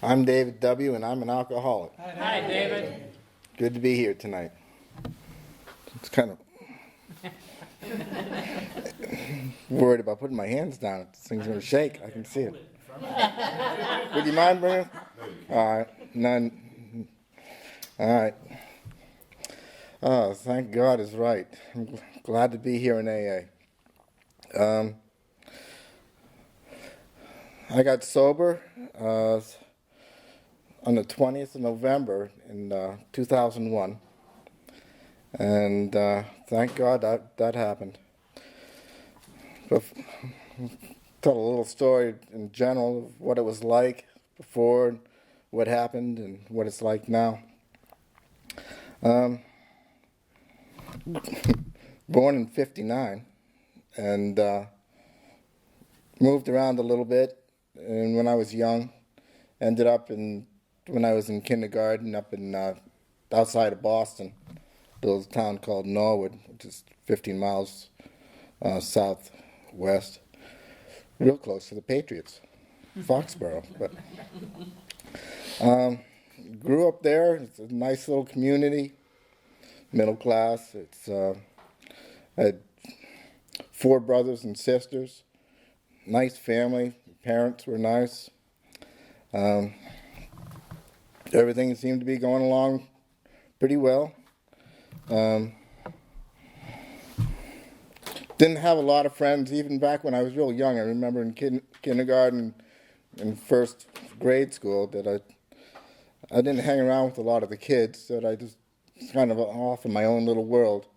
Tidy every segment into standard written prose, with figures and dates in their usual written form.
I'm David W., and I'm an alcoholic. Hi, David. Good to be here tonight. It's kind of worried about putting my hands down. This thing's going to shake. I can see it. Would you mind bringing? All right. None. All right. Oh, thank God is right. I'm glad to be here in AA. I got sober on the 20th of November in 2001, and thank God that happened. But tell a little story in general of what it was like before, what happened, and what it's like now. Born in '59, and moved around a little bit. And when I was young, ended up when I was in kindergarten up in outside of Boston, a little town called Norwood, which is 15 miles southwest, real close to the Patriots, Foxborough. But grew up there. It's a nice little community, middle class. It's I had 4 brothers and sisters, nice family. Parents were nice. Everything seemed to be going along pretty well. Didn't have a lot of friends even back when I was real young. I remember in kindergarten and first grade school that I didn't hang around with a lot of the kids, that I just was kind of off in my own little world.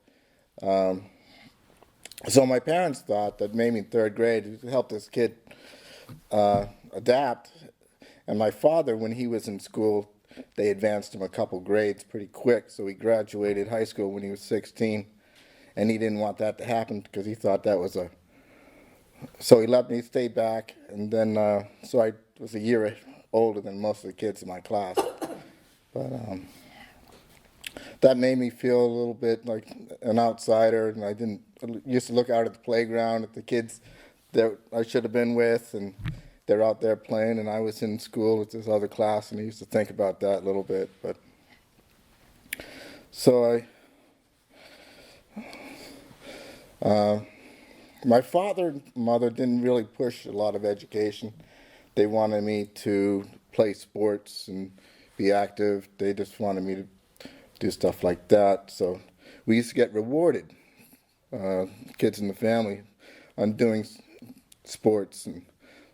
So my parents thought that maybe in 3rd grade to help this kid adapt. And my father, when he was in school, they advanced him a couple grades pretty quick, so he graduated high school when he was 16, and he didn't want that to happen because he thought that was so he let me stay back, and then so I was a year older than most of the kids in my class. But that made me feel a little bit like an outsider, and I used to look out at the playground at the kids that I should have been with, and they're out there playing, and I was in school with this other class, and I used to think about that a little bit. But so my father and mother didn't really push a lot of education. They wanted me to play sports and be active. They just wanted me to do stuff like that. So we used to get rewarded, kids in the family, on doing sports. And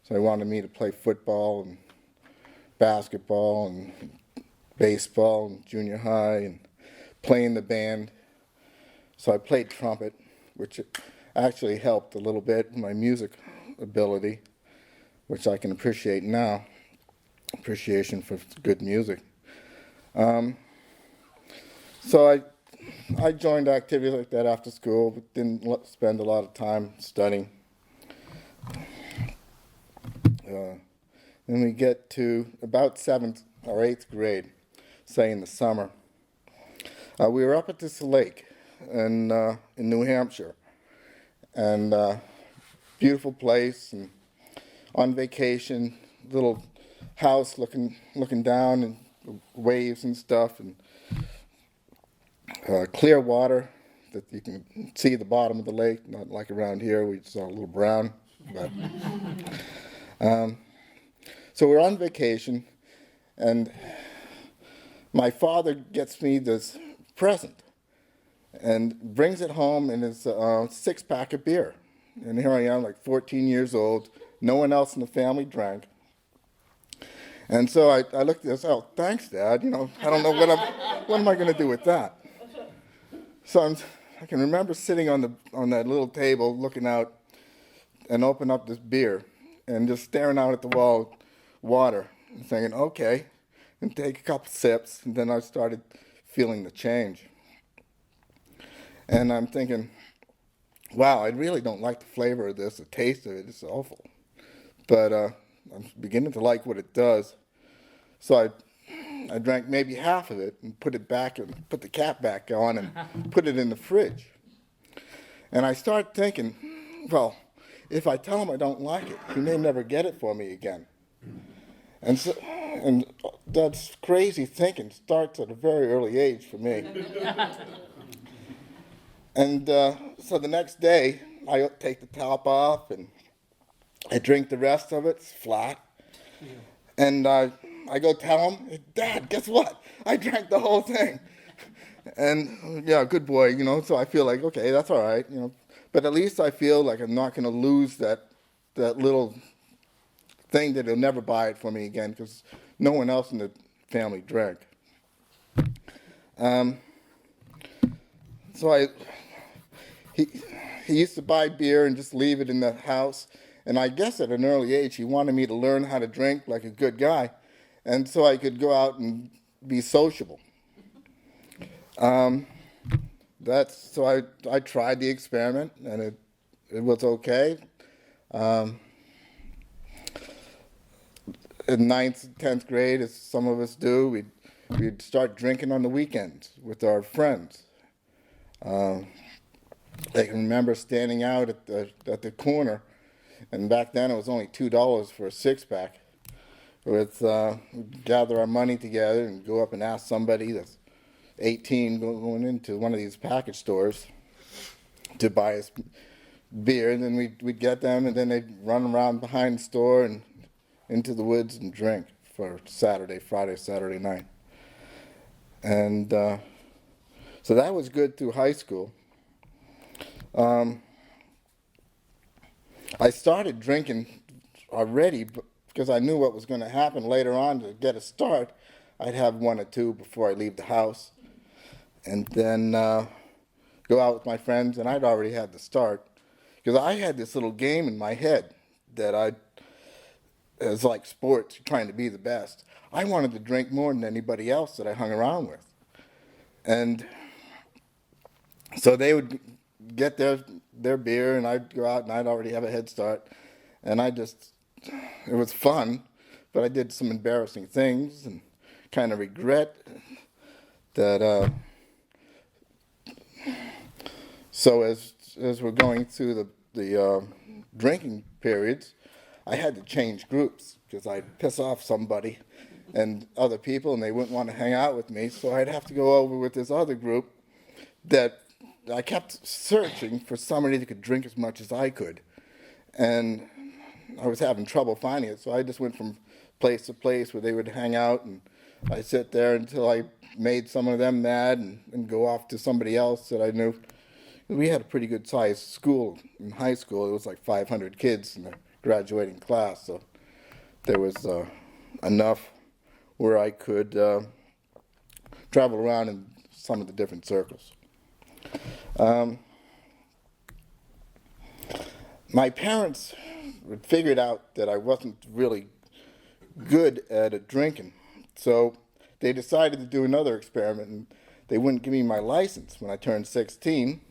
so they wanted me to play football and basketball and baseball and junior high and play in the band. So I played trumpet, which actually helped a little bit in my music ability, which I can appreciate now. Appreciation for good music. So I joined activities like that after school, but didn't spend a lot of time studying. Then we get to about 7th or 8th grade, say in the summer. We were up at this lake in New Hampshire, and beautiful place, and on vacation, little house looking down and waves and stuff, and clear water that you can see the bottom of the lake, not like around here, we saw a little brown. But so we're on vacation, and my father gets me this present and brings it home, and it's a 6-pack of beer. And here I am, like 14 years old. No one else in the family drank. And so I looked at this, oh, thanks, Dad. You know, I don't know what am I going to do with that? So I can remember sitting on that little table, looking out, and open up this beer, and just staring out at the wall, water, and thinking, okay, and take a couple sips, and then I started feeling the change. And I'm thinking, wow, I really don't like the flavor of this, the taste of it, it's awful. But I'm beginning to like what it does. So I drank maybe half of it and put it back and put the cap back on and put it in the fridge. And I started thinking, well, if I tell him I don't like it, he may never get it for me again. And that's crazy thinking starts at a very early age for me. And so the next day, I take the top off and I drink the rest of it. It's flat. And I go tell him, Dad, guess what? I drank the whole thing. And yeah, good boy, you know. So I feel like, okay, that's all right, you know. But at least I feel like I'm not going to lose that little thing that he'll never buy it for me again because no one else in the family drank. So he used to buy beer and just leave it in the house. And I guess at an early age, he wanted me to learn how to drink like a good guy, and so I could go out and be sociable. So I tried the experiment, and it was okay. In 9th and 10th grade, as some of us do, we'd start drinking on the weekends with our friends. I can remember standing out at the corner, and back then it was only $2 for a six-pack. We'd gather our money together and go up and ask somebody that's 18 going into one of these package stores to buy us beer, and then we'd get them, and then they'd run around behind the store and into the woods and drink for Friday, Saturday night. And so that was good through high school. I started drinking already because I knew what was going to happen later on. To get a start, I'd have one or two before I leave the house, and then go out with my friends, and I'd already had the start because I had this little game in my head that it was like sports, trying to be the best. I wanted to drink more than anybody else that I hung around with. And so they would get their beer, and I'd go out, and I'd already have a head start. And it was fun, but I did some embarrassing things and kind of regret that. So as we're going through the drinking periods, I had to change groups because I'd piss off somebody and other people, and they wouldn't want to hang out with me. So I'd have to go over with this other group that I kept searching for somebody that could drink as much as I could. And I was having trouble finding it, so I just went from place to place where they would hang out, and I'd sit there until I made some of them mad and go off to somebody else that I knew. We had a pretty good sized school in high school. It was like 500 kids in the graduating class, so there was enough where I could travel around in some of the different circles. My parents had figured out that I wasn't really good at drinking, so they decided to do another experiment, and they wouldn't give me my license when I turned 16.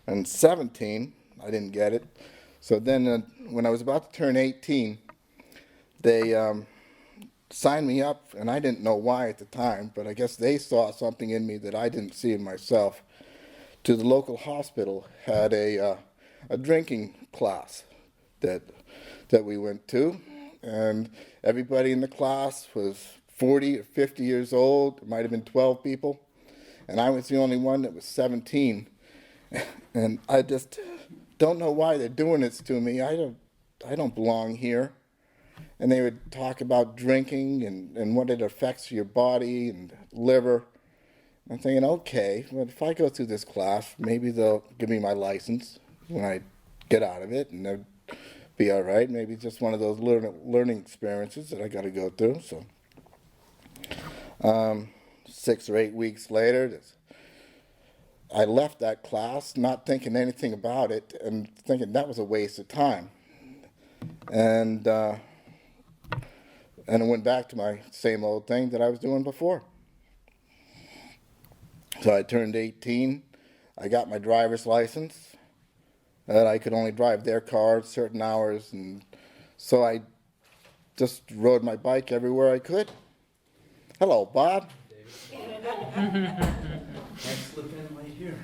And 17, I didn't get it. So then when I was about to turn 18, they signed me up, and I didn't know why at the time, but I guess they saw something in me that I didn't see in myself. To the local hospital had a drinking class that we went to, and everybody in the class was 40 or 50 years old. It might have been 12 people, and I was the only one that was 17. And I just don't know why they're doing this to me. I don't belong here. And they would talk about drinking and what it affects your body and liver. I'm thinking, okay, well, if I go through this class, maybe they'll give me my license when I get out of it, and they'll be all right. Maybe just one of those learning experiences that I got to go through. So 6 or 8 weeks later, I left that class not thinking anything about it and thinking that was a waste of time. And I went back to my same old thing that I was doing before. So I turned 18. I got my driver's license. And I could only drive their car at certain hours. And so I just rode my bike everywhere I could. Hello, Bob. Can't slip in right here.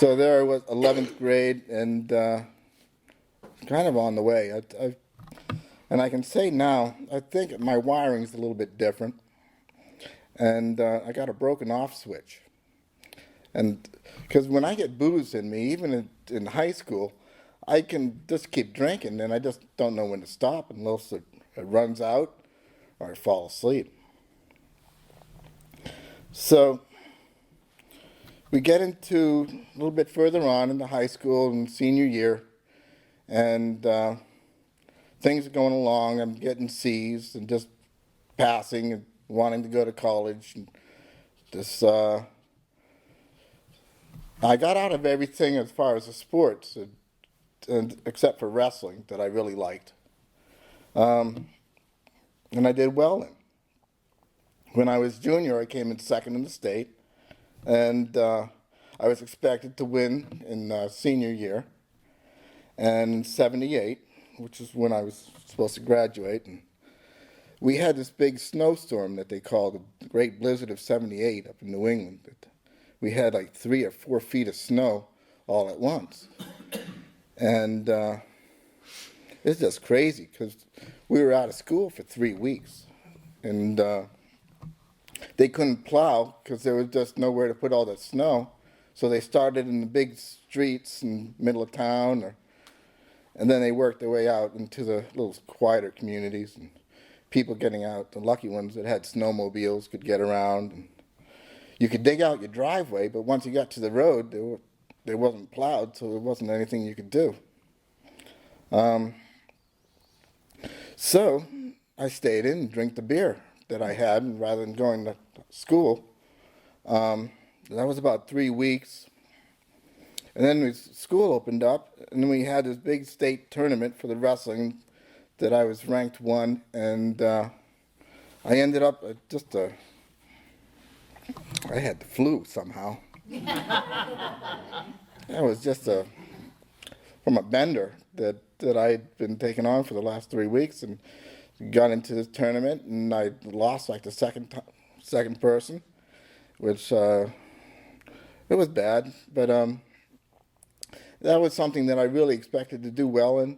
So there I was, 11th grade, and kind of on the way. And I can say now, I think my wiring's a little bit different. And I got a broken off switch. And because when I get booze in me, even in high school, I can just keep drinking, and I just don't know when to stop unless it runs out or I fall asleep. So we get into a little bit further on into high school and senior year, and things are going along. I'm getting C's and just passing and wanting to go to college. And this, I got out of everything as far as the sports, and except for wrestling that I really liked, and I did well in. When I was junior, I came in second in the state, and I was expected to win in senior year. And in '78, which is when I was supposed to graduate, and we had this big snowstorm that they called the Great Blizzard of '78 up in New England. We had like 3 or 4 feet of snow all at once. And it's just crazy because we were out of school for 3 weeks. And they couldn't plow because there was just nowhere to put all that snow. So they started in the big streets in the middle of town, and then they worked their way out into the little quieter communities, and people getting out, the lucky ones that had snowmobiles could get around. And you could dig out your driveway, but once you got to the road, there wasn't plowed, so there wasn't anything you could do. So I stayed in and drank the beer that I had rather than going to school. That was about 3 weeks. And then school opened up, and we had this big state tournament for the wrestling that I was ranked 1, and I ended up I had the flu somehow. It was just from a bender that I'd been taking on for the last 3 weeks, and got into this tournament, and I lost like the second person, which it was bad, but that was something that I really expected to do well in,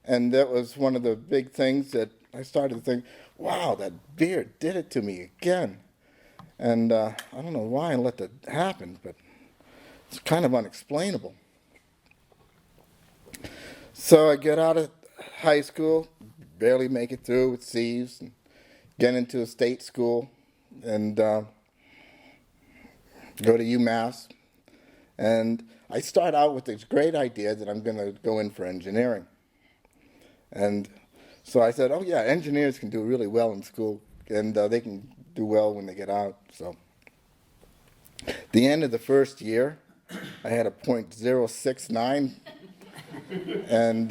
and that was one of the big things that I started to think, wow, that beer did it to me again. And I don't know why I let that happen, but it's kind of unexplainable. So I get out of high school, barely make it through with C's, and get into a state school, and go to UMass. And I start out with this great idea that I'm going to go in for engineering. And so I said, oh yeah, engineers can do really well in school, and they can do well when they get out. So the end of the first year, I had a .069, and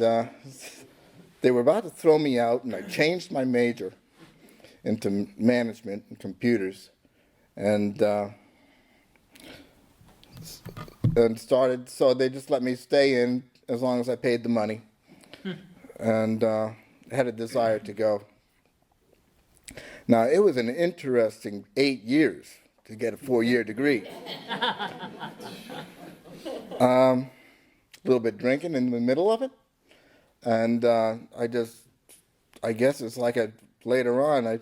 they were about to throw me out, and I changed my major into management and computers, and started. So they just let me stay in as long as I paid the money, and had a desire to go. Now it was an interesting 8 years to get a 4-year degree. A little bit drinking in the middle of it, and I guess it's like later on,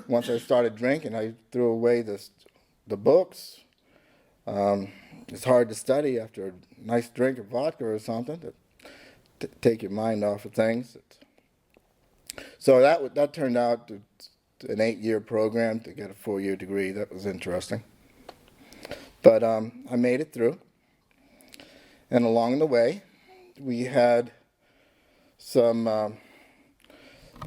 once I started drinking, I threw away the books. It's hard to study after a nice drink of vodka or something to take your mind off of things. So that turned out to an 8-year program to get a 4-year degree. That was interesting. But I made it through. And along the way, we had some,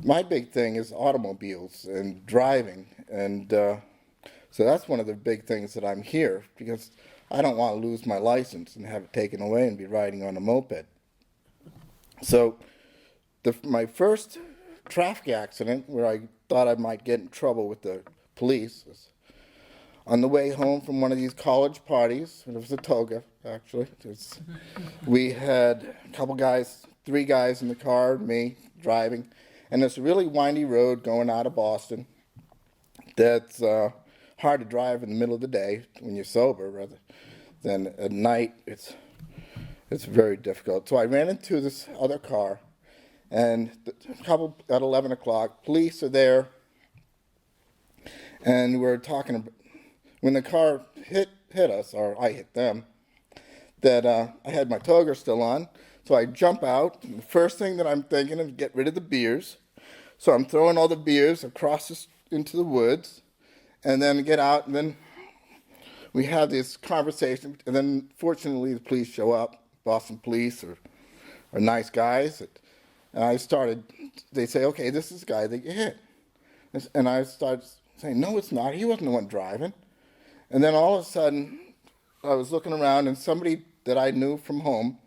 my big thing is automobiles and driving. And so that's one of the big things that I'm here, because I don't want to lose my license and have it taken away and be riding on a moped. So my first traffic accident where I thought I might get in trouble with the police was on the way home from one of these college parties. It was a toga, actually. We had a couple guys, 3 guys in the car, me driving, and it's a really windy road going out of Boston that's hard to drive in the middle of the day when you're sober, rather then at night it's very difficult. So I ran into this other car, and a couple at 11 o'clock, police are there, and we're talking. When the car hit us, or I hit them, that I had my toga still on, so I jump out. And the first thing that I'm thinking is get rid of the beers. So I'm throwing all the beers across into the woods, and then get out, and then we have this conversation, and then fortunately the police show up. Boston police are nice guys, and they say, okay, this is the guy that you hit. And I started saying, no, it's not, he wasn't the one driving. And then all of a sudden, I was looking around, and somebody that I knew from home,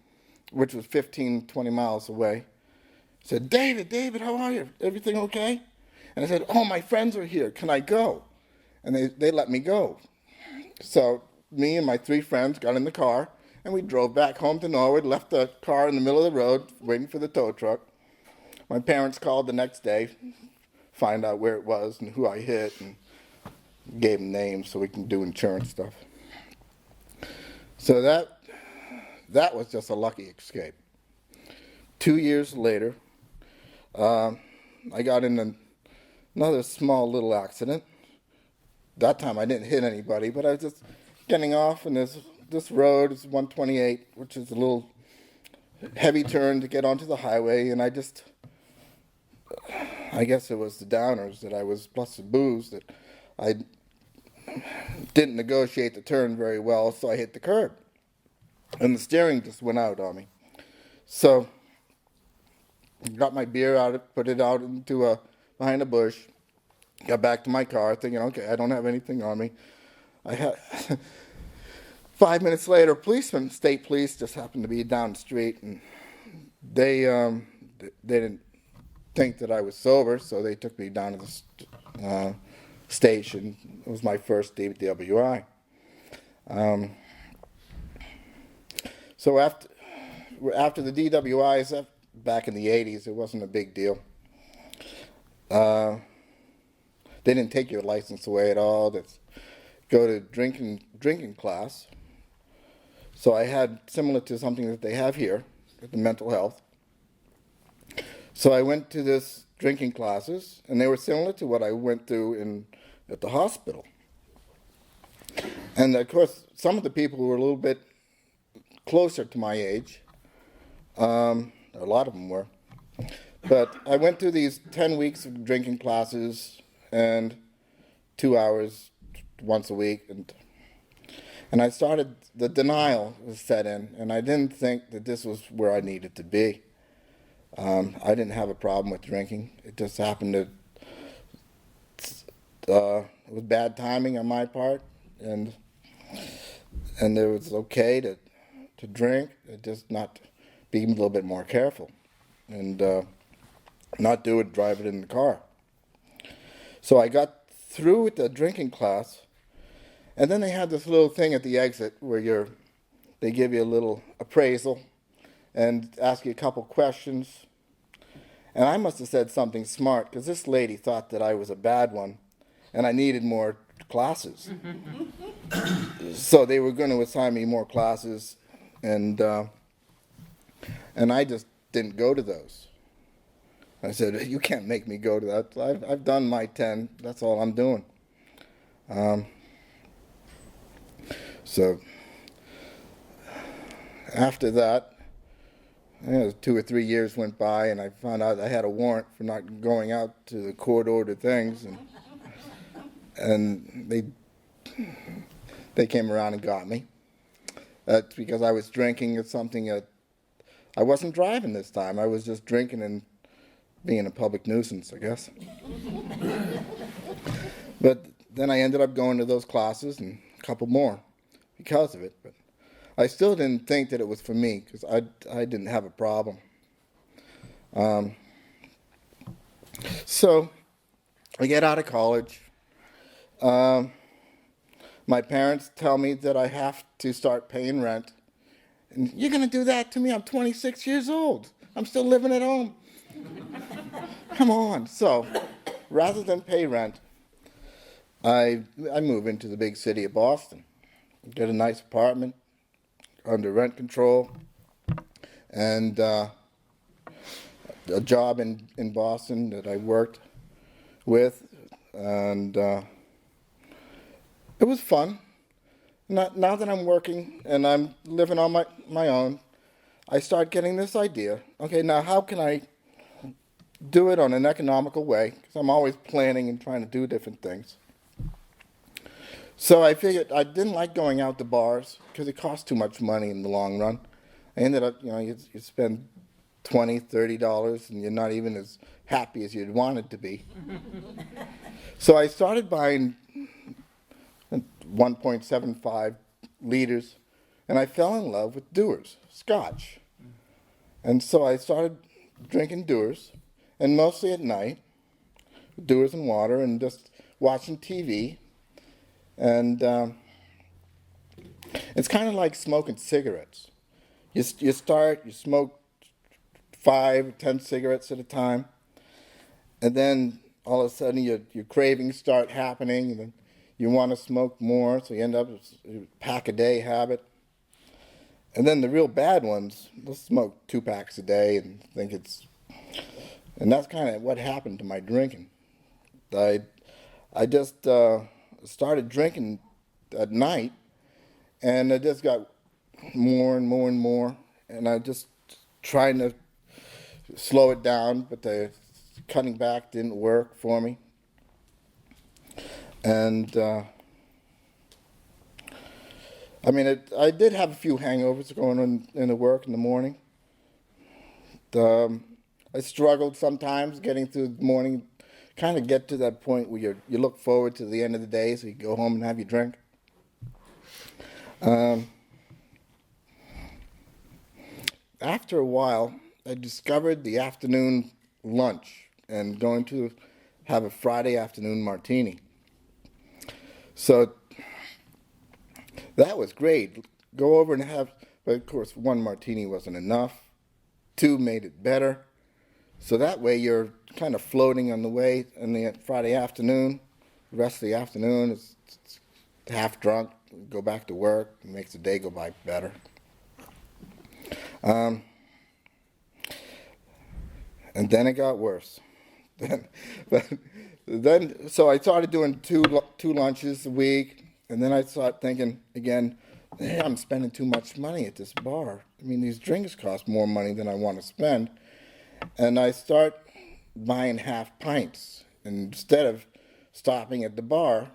which was 15, 20 miles away, said, David, how are you? Everything okay? And I said, oh, my friends are here, can I go? And they let me go. So me and my 3 friends got in the car, and we drove back home to Norwood, left the car in the middle of the road, waiting for the tow truck. My parents called the next day, find out where it was and who I hit, and gave them names so we can do insurance stuff. So that was just a lucky escape. 2 years later, I got in another small little accident. That time I didn't hit anybody, but I was just getting off, and this road is 128, which is a little heavy turn to get onto the highway, and I guess it was the downers that I was, plus the booze, that I didn't negotiate the turn very well, so I hit the curb. And the steering just went out on me. So I got my beer out, put it out into behind a bush, got back to my car thinking, okay, I don't have anything on me. I had 5 minutes later, state police just happened to be down the street, and they didn't think that I was sober, so they took me down to the station. It was my first DWI. So after the DWIs, back in the 80s, it wasn't a big deal. They didn't take your license away at all. That's go to drinking class. So I had similar to something that they have here, the mental health. So I went to this drinking classes, and they were similar to what I went through at the hospital. And of course, some of the people were a little bit closer to my age. A lot of them were. But I went through these 10 weeks of drinking classes and 2 hours once a week. And I started, the denial was set in, and I didn't think that this was where I needed to be. I didn't have a problem with drinking. It just happened it was bad timing on my part, and it was okay to drink, just not be a little bit more careful, and not drive it in the car. So I got through with the drinking class, and then they had this little thing at the exit where they give you a little appraisal and ask you a couple questions. And I must have said something smart, because this lady thought that I was a bad one and I needed more classes. So they were going to assign me more classes, and I just didn't go to those. I said, you can't make me go to that. I've done my 10. That's all I'm doing. So after that, 2 or 3 years went by, and I found out I had a warrant for not going out to the court-ordered things, and they came around and got me. That's because I was drinking at something I wasn't driving this time. I was just drinking and being a public nuisance, I guess. But then I ended up going to those classes and a couple more because of it. But I still didn't think that it was for me, because I didn't have a problem. So I get out of college. My parents tell me that I have to start paying rent. And you're going to do that to me? I'm 26 years old. I'm still living at home. Come on. So rather than pay rent, I move into the big city of Boston. Get a nice apartment, under rent control, and a job in Boston that I worked with, and it was fun. Now that I'm working and I'm living on my own, I start getting this idea. Okay, now how can I do it on an economical way? Because I'm always planning and trying to do different things. So I figured I didn't like going out to bars because it costs too much money in the long run. I ended up, you spend $20, $30 and you're not even as happy as you'd want it to be. So I started buying 1.75 liters, and I fell in love with Dewar's Scotch. And so I started drinking Dewar's, and mostly at night, Dewar's and water, and just watching TV. And it's kind of like smoking cigarettes. You smoke 5, 10 cigarettes at a time, and then all of a sudden your cravings start happening, and then you want to smoke more, so you end up with a pack-a-day habit. And then the real bad ones, they'll smoke 2 packs a day and think and that's kind of what happened to my drinking. I just started drinking at night, and I just got more and more and more, and I just trying to slow it down, but the cutting back didn't work for me. And I did have a few hangovers going on in the work in the morning. I struggled sometimes getting through the morning, kind of get to that point where you look forward to the end of the day so you go home and have your drink. After a while, I discovered the afternoon lunch and going to have a Friday afternoon martini. So that was great. Go over and have, but of course 1 martini wasn't enough. 2 made it better. So that way you're kind of floating on the way on the Friday afternoon. The rest of the afternoon is half drunk, go back to work, it makes the day go by better. And then it got worse. So I started doing two lunches a week, and then I started thinking again, hey, I'm spending too much money at this bar. I mean, these drinks cost more money than I want to spend. And I start buying half pints. And instead of stopping at the bar,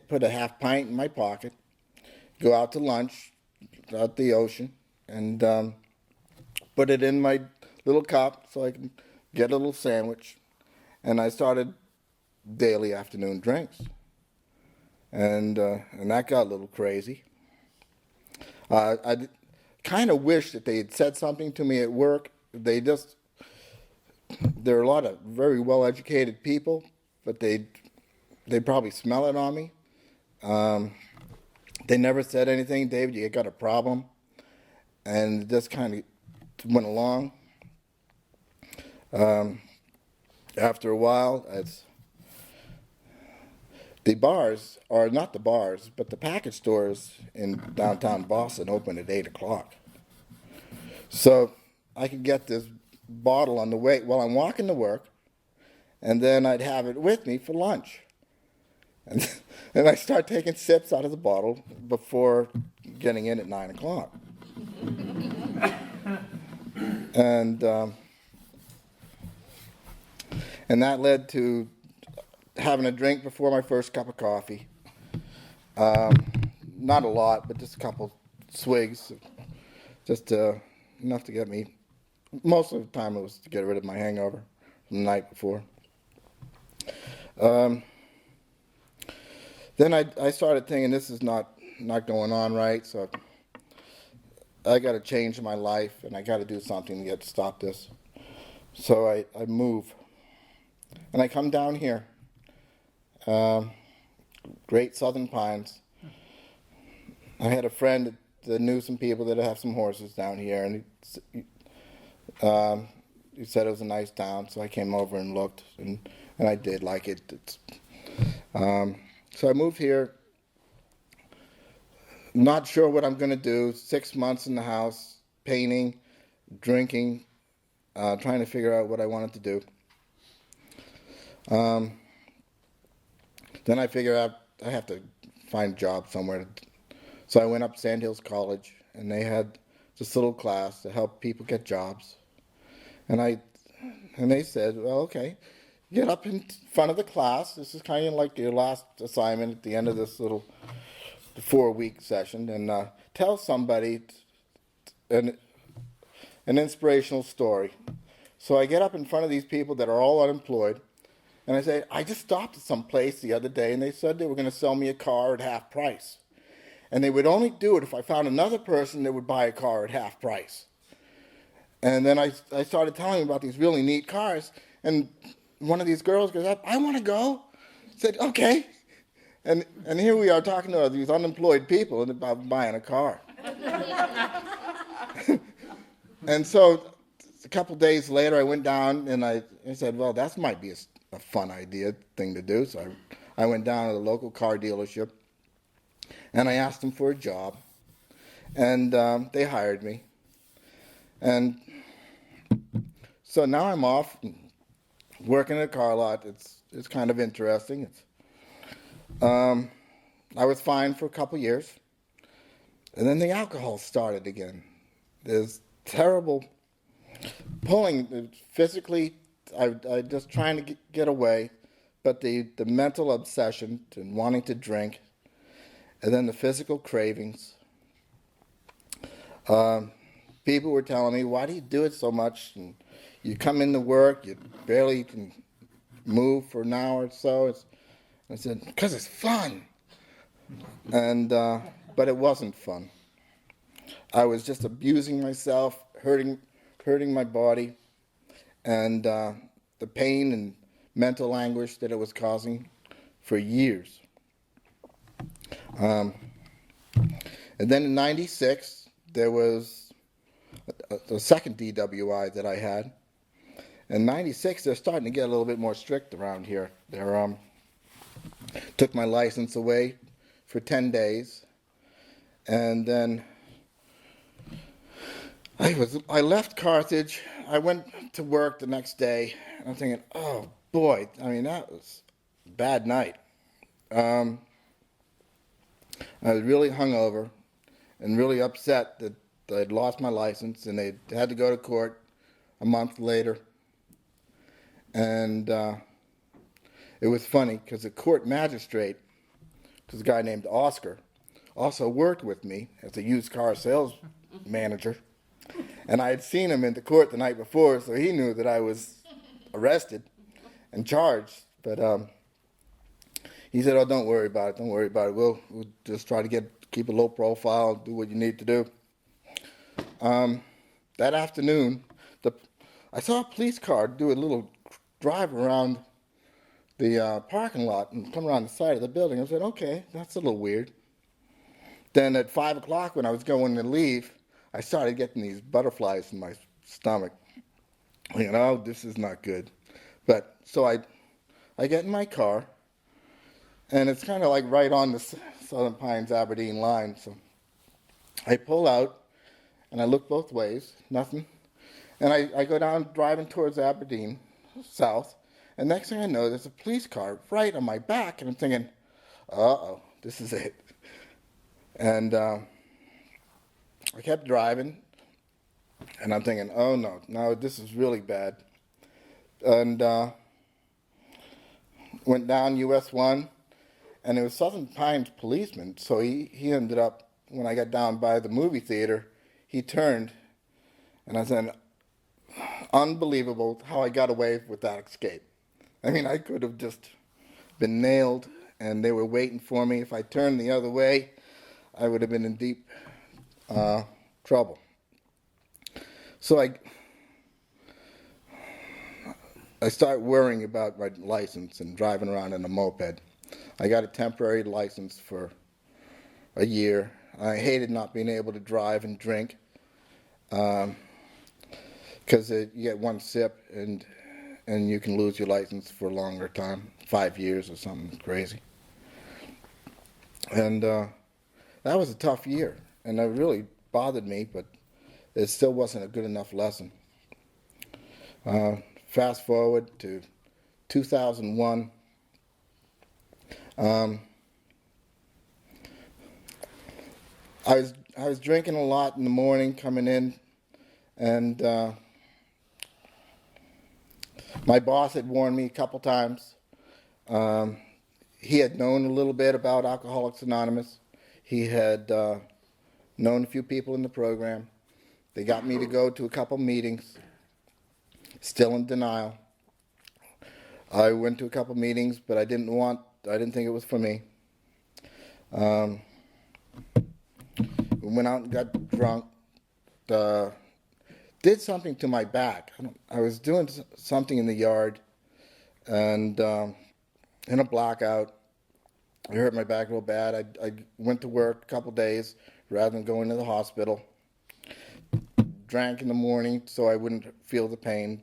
put a half pint in my pocket, go out to lunch, out the ocean, and put it in my little cup so I can get a little sandwich. And I started daily afternoon drinks. And that got a little crazy. I kind of wish that they had said something to me at work. There are a lot of very well-educated people, but they probably smell it on me. They never said anything, David, you got a problem. And it just kind of went along. After a while, the bars, or not the bars, but the package stores in downtown Boston open at 8 o'clock. So I could get this bottle on the way while I'm walking to work, and then I'd have it with me for lunch. And I start taking sips out of the bottle before getting in at 9 o'clock. And that led to having a drink before my first cup of coffee. Not a lot, but just a couple swigs, just enough to get me. Most of the time it was to get rid of my hangover from the night before. Then I started thinking this is not going on right, so I got to change my life and I got to do something to stop this. So I move. And I come down here, Great Southern Pines. I had a friend that knew some people that have some horses down here, and he said it was a nice town, so I came over and looked, and I did like it. So I moved here not sure what I'm going to do. 6 months in the house, painting, drinking, trying to figure out what I wanted to do. Then I figured out I have to find a job somewhere. So I went up to Sand Hills College, and they had this little class to help people get jobs. And they said, well, okay, get up in front of the class. This is kind of like your last assignment at the end of this little 4-week session, and tell somebody an inspirational story. So I get up in front of these people that are all unemployed, and I say, I just stopped at some place the other day, and they said they were going to sell me a car at half price. And they would only do it if I found another person that would buy a car at half price. And then I started telling them about these really neat cars, and one of these girls goes up, I want to go. I said, okay. And here we are talking to these unemployed people about buying a car. And so a couple days later, I went down and I said, well, that might be a fun thing to do. So I went down to the local car dealership and I asked them for a job. And they hired me. And so now I'm off working at a car lot. It's kind of interesting. I was fine for a couple years. And then the alcohol started again. There's terrible pulling physically. I just trying to get away, but the mental obsession and wanting to drink, and then the physical cravings. People were telling me, why do you do it so much? And you come into work, you barely can move for an hour or so. I said, because it's fun. And but it wasn't fun. I was just abusing myself, hurting my body, and the pain and mental anguish that it was causing for years. And then in '96, there was the second DWI that I had. In '96, they're starting to get a little bit more strict around here. They took my license away for 10 days, and then I left Carthage. I went to work the next day, and I'm thinking, oh boy, I mean, that was a bad night. I was really hungover and really upset that I'd lost my license, and they had to go to court a month later. And it was funny because the court magistrate, because a guy named Oscar, also worked with me as a used car sales manager. And I had seen him in the court the night before, so he knew that I was arrested and charged. But he said, oh, don't worry about it. Don't worry about it. We'll just try to keep a low profile, do what you need to do. That afternoon, I saw a police car do a little drive around the parking lot and come around the side of the building. I said, okay, that's a little weird. Then at 5 o'clock when I was going to leave, I started getting these butterflies in my stomach. Thinking, oh, this is not good. But so I get in my car, and it's kind of like right on the Southern Pines Aberdeen line. So I pull out, and I look both ways, nothing. And I go down driving towards Aberdeen, south, and next thing I know, there's a police car right on my back, and I'm thinking, uh-oh, this is it. And I kept driving, and I'm thinking, oh no, this is really bad. And went down US 1, and it was Southern Pines policeman, so he ended up, when I got down by the movie theater, he turned, and I said, unbelievable how I got away with that escape. I mean, I could have just been nailed, and they were waiting for me. If I turned the other way, I would have been in deep trouble. So I started worrying about my license and driving around in a moped. I got a temporary license for a year. I hated not being able to drive and drink because you get one sip and you can lose your license for a longer time, 5 years or something crazy. And that was a tough year, and it really bothered me, but it still wasn't a good enough lesson. Fast forward to 2001. I was drinking a lot in the morning coming in, and my boss had warned me a couple times. He had known a little bit about Alcoholics Anonymous. He had known a few people in the program. They got me to go to a couple meetings, still in denial. I went to a couple meetings, but I didn't think it was for me. We went out and got drunk, did something to my back. I was doing something in the yard, and in a blackout, I hurt my back real bad. I went to work a couple days rather than going to the hospital. Drank in the morning so I wouldn't feel the pain.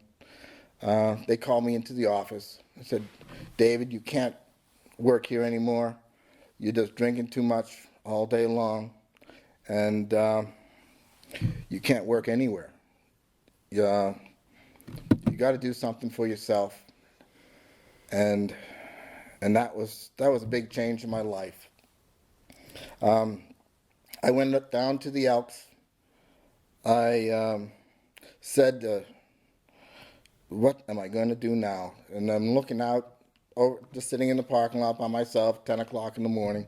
They called me into the office. I said, David, you can't work here anymore. You're just drinking too much all day long, and you can't work anywhere. You got to do something for yourself. And that was a big change in my life. I went down to the Elks. I said, what am I going to do now? And I'm looking out, just sitting in the parking lot by myself, 10 o'clock in the morning.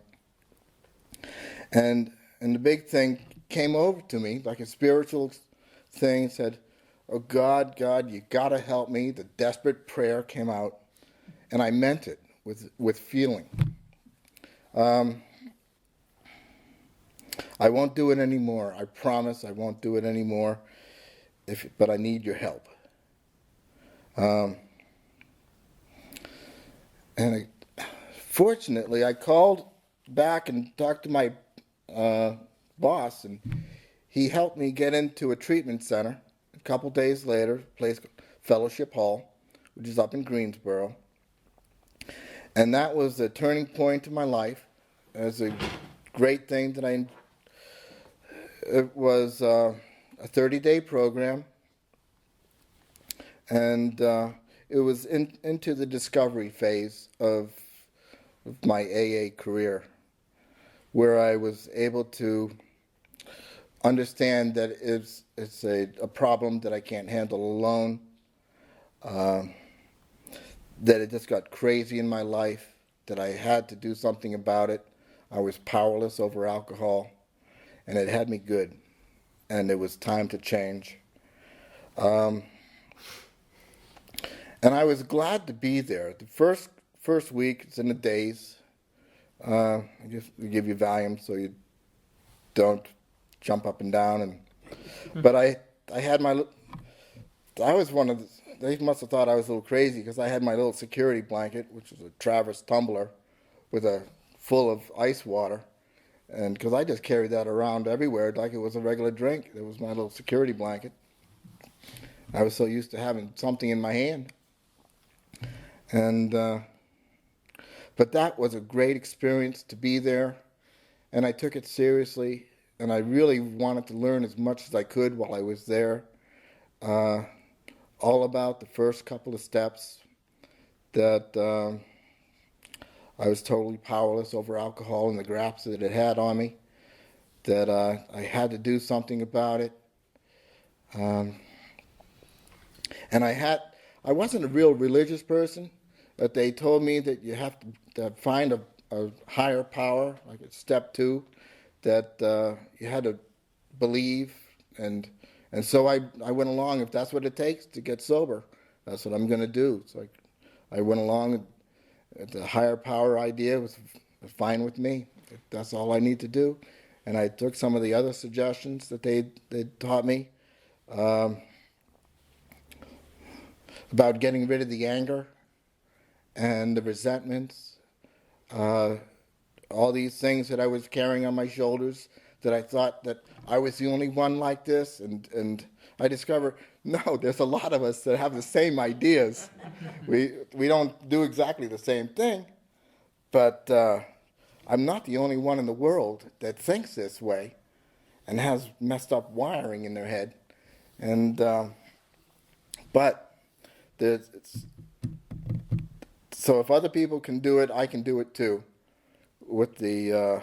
And the big thing came over to me, like a spiritual thing, said, oh, God, you got to help me. The desperate prayer came out, and I meant it with feeling. I won't do it anymore. I promise I won't do it anymore, but I need your help. Fortunately, I called back and talked to my boss, and he helped me get into a treatment center. A couple days later, a place called Fellowship Hall, which is up in Greensboro. And that was a turning point in my life. It was a great thing that it was a 30-day program, and it was into the discovery phase of my AA career, where I was able to understand that it's a problem that I can't handle alone, that it just got crazy in my life, that I had to do something about it. I was powerless over alcohol, and it had me good, and it was time to change. And I was glad to be there. The first week, it's in the days. I just give you Valium so you don't jump up and down. But I had I was one of the, they must have thought I was a little crazy because I had my little security blanket, which was a Traverse tumbler with full of ice water. And because I just carried that around everywhere like it was a regular drink. It was my little security blanket. I was so used to having something in my hand. And but that was a great experience to be there, and I took it seriously, and I really wanted to learn as much as I could while I was there, all about the first couple of steps, that I was totally powerless over alcohol and the grasp that it had on me, that I had to do something about it. And I wasn't a real religious person, but they told me that you have to find a higher power, like at step 2, that you had to believe, and so I went along. If that's what it takes to get sober, that's what I'm going to do. So I went along. The higher power idea was fine with me. That's all I need to do. And I took some of the other suggestions that they taught me about getting rid of the anger and the resentments, all these things that I was carrying on my shoulders, that I thought that I was the only one like this, and I discovered, no, there's a lot of us that have the same ideas. We don't do exactly the same thing, but I'm not the only one in the world that thinks this way and has messed up wiring in their head. And but so if other people can do it, I can do it too, with the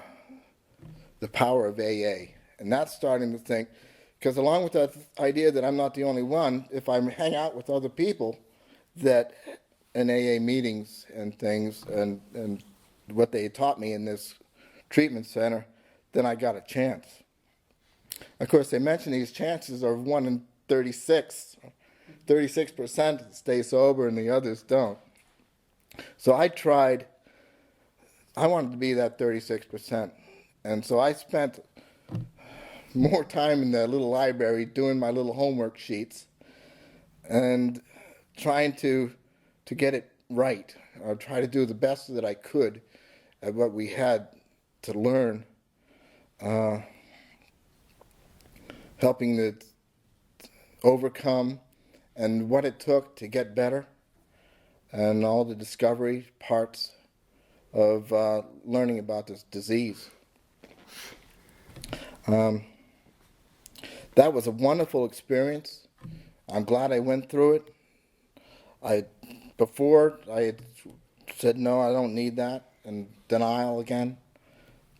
power of AA. And that's starting to think, because along with that idea that I'm not the only one, if I hang out with other people that in AA meetings and things and what they taught me in this treatment center, then I got a chance. Of course, they mention these chances are 1 in 36. 36% stay sober and the others don't. So I wanted to be that 36%. And so I spent more time in the little library doing my little homework sheets and trying to get it right. Or try to do the best that I could at what we had to learn, helping to overcome and what it took to get better, and all the discovery parts of learning about this disease. That was a wonderful experience. I'm glad I went through it. Before I had said, no, I don't need that, and denial again.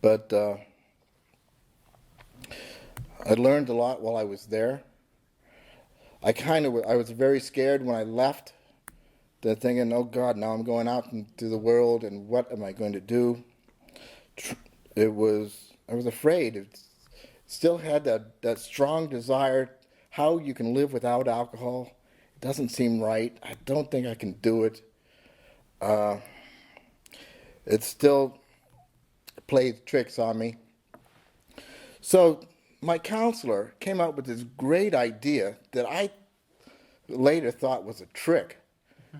But I learned a lot while I was there. I was very scared when I left. They're thinking, oh God, now I'm going out into the world, and what am I going to do? I was afraid. It still had that strong desire, how you can live without alcohol. It doesn't seem right. I don't think I can do it. It still played tricks on me. So my counselor came up with this great idea that I later thought was a trick.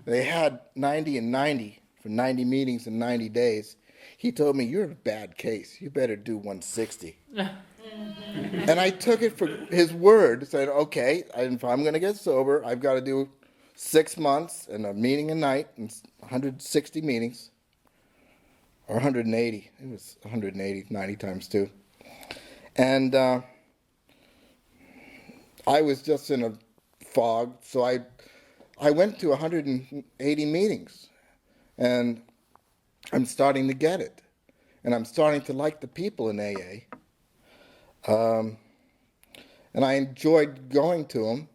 They had 90 and 90 for 90 meetings in 90 days. He told me, you're a bad case. You better do 160. And I took it for his word, said, okay, if I'm going to get sober, I've got to do 6 months and a meeting a night and 160 meetings. Or 180. It was 180, 90 times 2. And I was just in a fog, so I went to 180 meetings, and I'm starting to get it. And I'm starting to like the people in AA. And I enjoyed going to them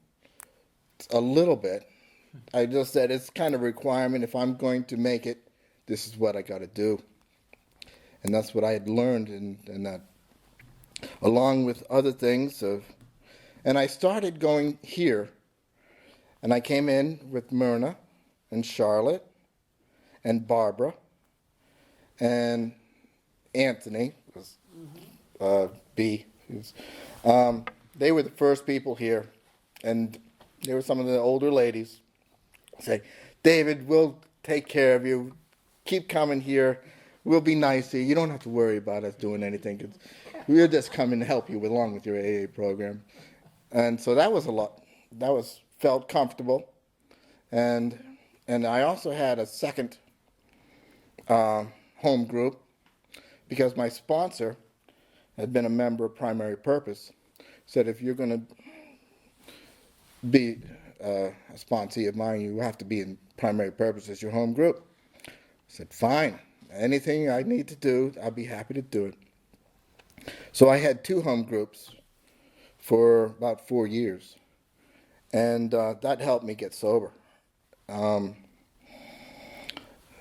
a little bit. I just said it's kind of a requirement. If I'm going to make it, this is what I got to do. And that's what I had learned in that, along with other things. And I started going here, and I came in with Myrna and Charlotte and Barbara and Anthony, B. They were the first people here, and they were some of the older ladies. Say, David, we'll take care of you. Keep coming here. We'll be nice to you. You don't have to worry about us doing anything. We'll just come and help you along with your AA program. And so that was a lot. Felt comfortable. And I also had a second home group because my sponsor had been a member of Primary Purpose. Said, if you're going to be a sponsee of mine, you have to be in Primary Purpose as your home group. I said, fine. Anything I need to do, I'll be happy to do it. So I had 2 home groups for about 4 years. And that helped me get sober.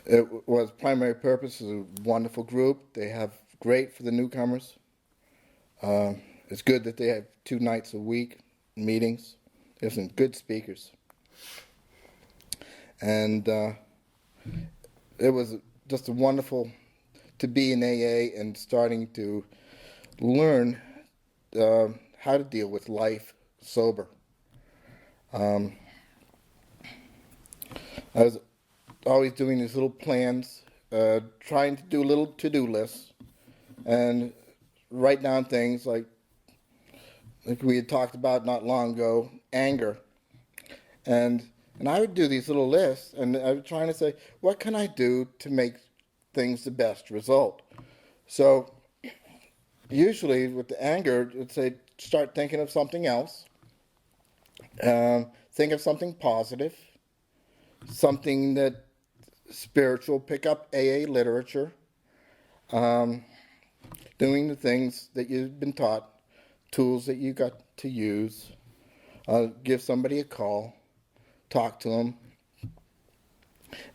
It was Primary Purpose is a wonderful group. They have great for the newcomers. It's good that they have 2 nights a week meetings. There's some good speakers. And it was just a wonderful to be in AA and starting to learn how to deal with life sober. I was always doing these little plans, trying to do little to-do lists and write down things like we had talked about not long ago, anger. And I would do these little lists, and I was trying to say, what can I do to make things the best result? So usually with the anger, it's a start thinking of something else. Think of something positive, something that spiritual. Pick up AA literature, um, doing the things that you've been taught, tools that you got to use. Give somebody a call, talk to them.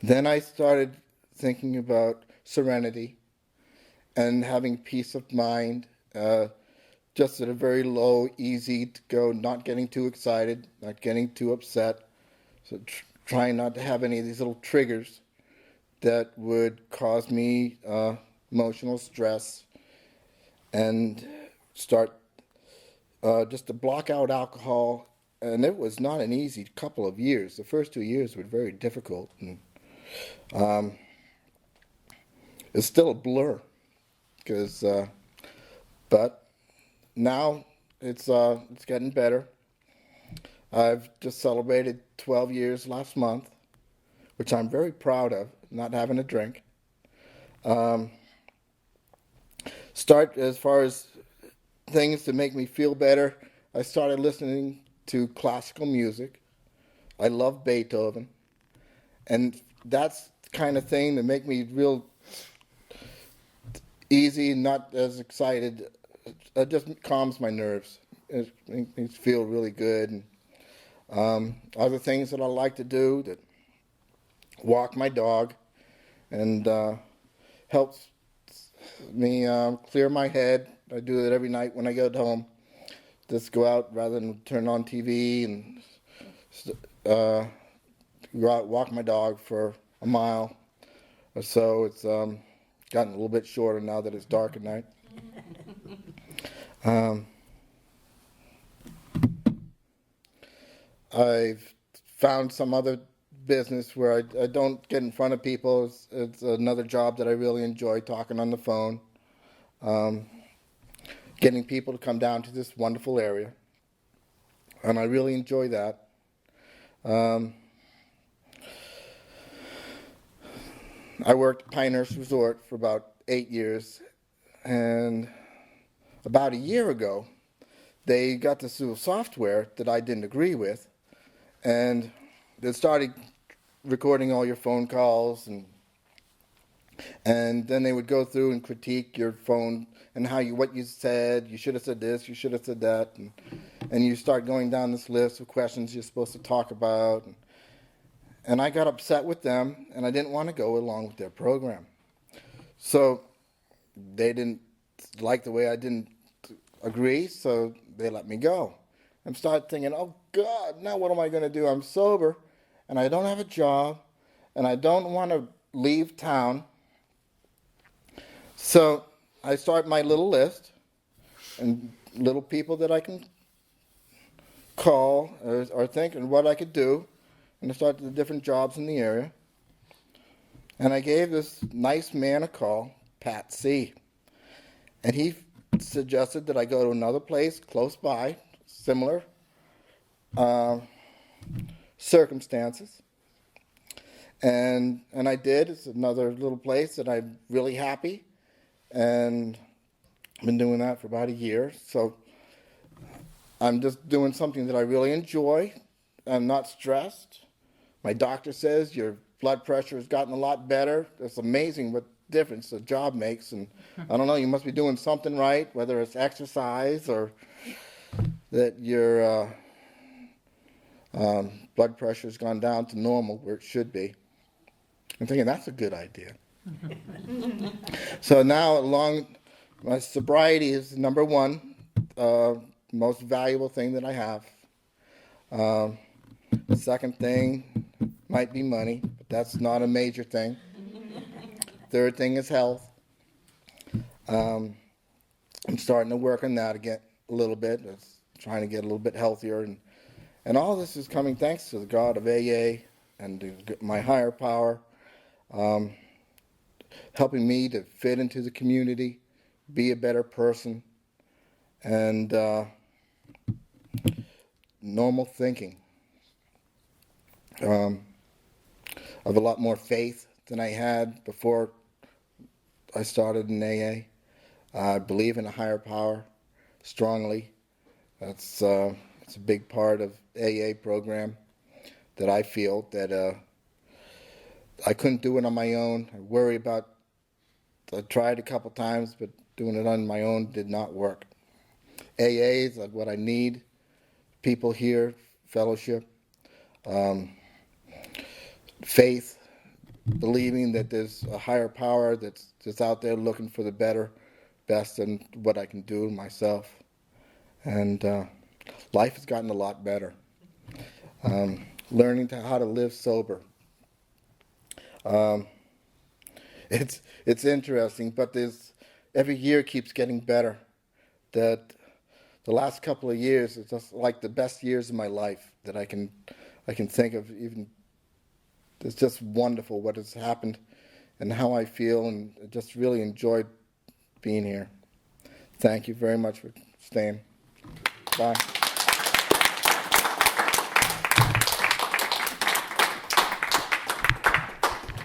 Then I started thinking about serenity and having peace of mind, just at a very low, easy to go, not getting too excited, not getting too upset. So trying not to have any of these little triggers that would cause me emotional stress, and start just to block out alcohol. And it was not an easy couple of years. The first 2 years were very difficult, and it's still a blur. Because, but now it's getting better. I've just celebrated 12 years last month, which I'm very proud of, not having a drink. Start as far as things to make me feel better. I started listening to classical music. I love Beethoven, and that's the kind of thing that make me real easy, not as excited. It just calms my nerves. It makes me feel really good. And other things that I like to do, that walk my dog, and helps me clear my head. I do it every night when I get home. Just go out rather than turn on TV, and go out, walk my dog for a mile or so. It's gotten a little bit shorter now that it's dark at night. I've found some other business where I don't get in front of people. It's another job that I really enjoy, talking on the phone, getting people to come down to this wonderful area, and I really enjoy that. I worked at Pinehurst Resort for about 8 years, and about a year ago, they got this little software that I didn't agree with, and they started recording all your phone calls, and then they would go through and critique your phone and what you said. You should have said this, you should have said that, and you start going down this list of questions you're supposed to talk about. And I got upset with them, and I didn't want to go along with their program. So they didn't like the way I didn't agree, so they let me go. I started thinking, oh God, now what am I going to do? I'm sober, and I don't have a job, and I don't want to leave town. So I start my little list, and little people that I can call or think and what I could do, and I started the different jobs in the area. And I gave this nice man a call, Pat C. And he suggested that I go to another place close by, similar circumstances. And I did. It's another little place that I'm really happy. And I've been doing that for about a year. So I'm just doing something that I really enjoy. I'm not stressed. My doctor says your blood pressure has gotten a lot better. It's amazing what difference a job makes. And I don't know, you must be doing something right, whether it's exercise or that your blood pressure has gone down to normal where it should be. I'm thinking that's a good idea. So now, my sobriety is number one, most valuable thing that I have. The second thing might be money, but that's not a major thing. Third thing is health. I'm starting to work on that again a little bit. It's trying to get a little bit healthier, and all this is coming thanks to the God of AA and to my higher power, helping me to fit into the community, be a better person, and normal thinking. I have a lot more faith than I had before I started in AA. I believe in a higher power strongly. It's a big part of AA program that I feel that I couldn't do it on my own. I tried a couple times, but doing it on my own did not work. AA is like what I need. People here, fellowship, faith, believing that there's a higher power that's out there looking for the best than what I can do myself. And life has gotten a lot better. Learning how to live sober. It's interesting, but every year keeps getting better. That the last couple of years, it's just like the best years of my life that I can think of. Even it's just wonderful what has happened and how I feel, and I just really enjoyed being here. Thank you very much for staying. Bye.